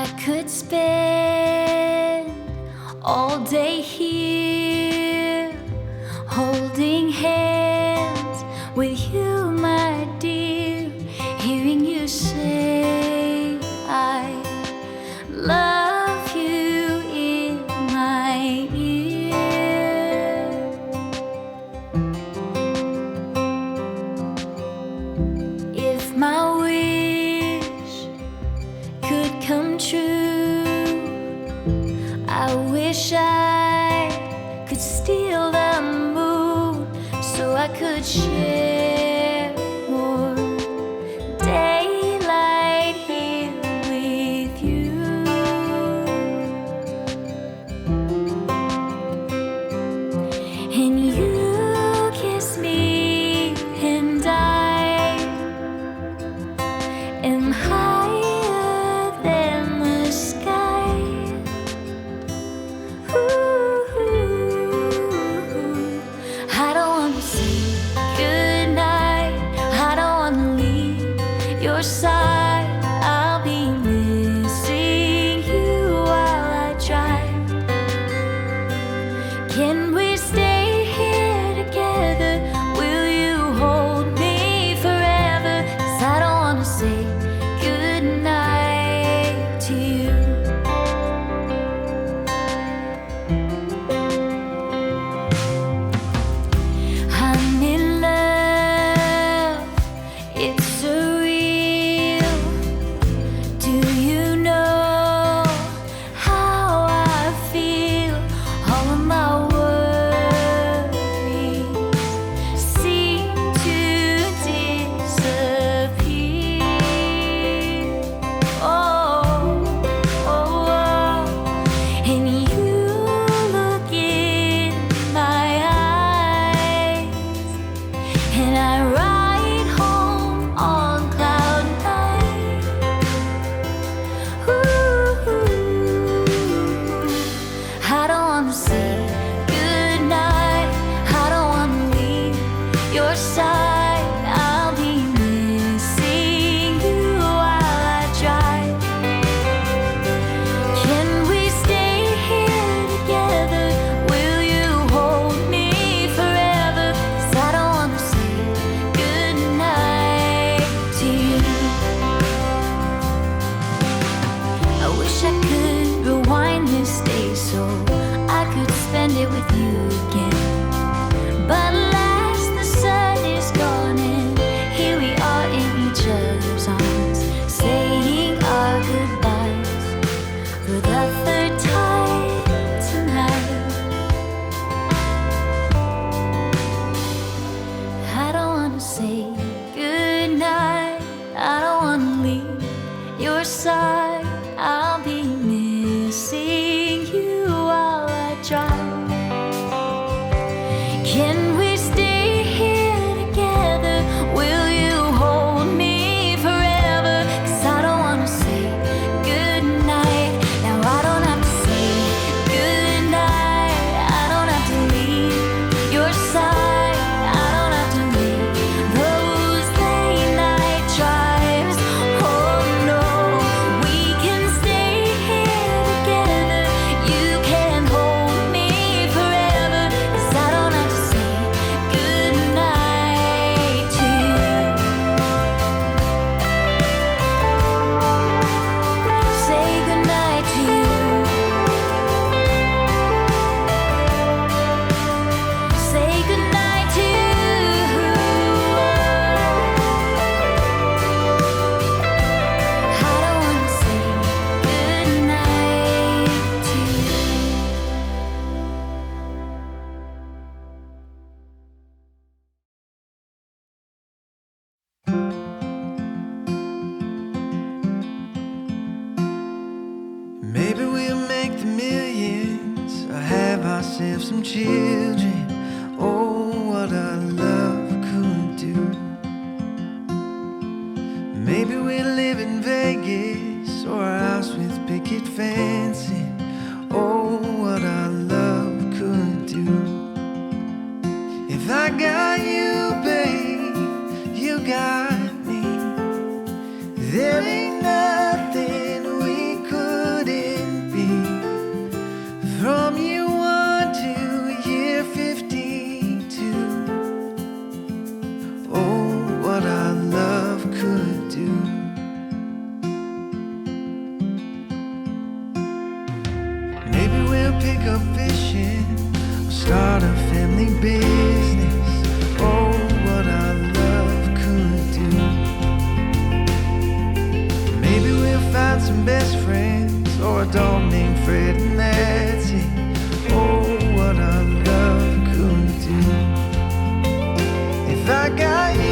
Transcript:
I could spend all day here, holding hands with you, my dear, hearing you say I love you in my ear. If my wish could come true, I wish I could steal the moon so I could share more daylight here with you. And you kiss me and I am higher than the sky. I don't wanna say goodnight, I don't wanna leave your side. I'll be missing you while I drive. Can we stay here together? Will you hold me forever? 'Cause I don't wanna say goodnight to you. I'm in love, it's surreal. Do you know how I feel? All of my worries seem to disappear. Oh, oh, oh. And you look in my eyes, and I ride home on cloud nine. Ooh, I don't wanna say goodnight, I don't wanna leave your side. I'll be missing you while I drive. Can we stay here together? Will you hold me forever? 'Cause I don't wanna say goodnight to you. I wish I could rewind this day so I could spend it with you again. But alas, the sun is gone and here we are in each other's arms, saying our goodbyes for the third time tonight. I don't wanna say goodnight, I don't wanna leave your side. I'll be missing you while I drive. Can we stay here together? Will you hold me forever? 'Cause I don't wanna say goodnight. Now I don't have to say goodnight. I don't have to leave your side. I don't have to make those late night drives. Oh no, we can stay here together. You can hold me forever. 'Cause I don't have to say goodnight to you. Say goodnight to you. Say goodnight to you. I don't wanna say goodnight to you. Maybe we'll make the millions or have ourselves some children. Oh, what our love could do. Maybe we'll live in Vegas or a house with picket fencing. Oh, what our love could do. If I got you, babe, you got me. There ain't nothing we could up fishing or start a family business. Oh, what our love could do. Maybe we'll find some best friends or a dog named Fred, and that's it. Oh, what our love could do. If I got you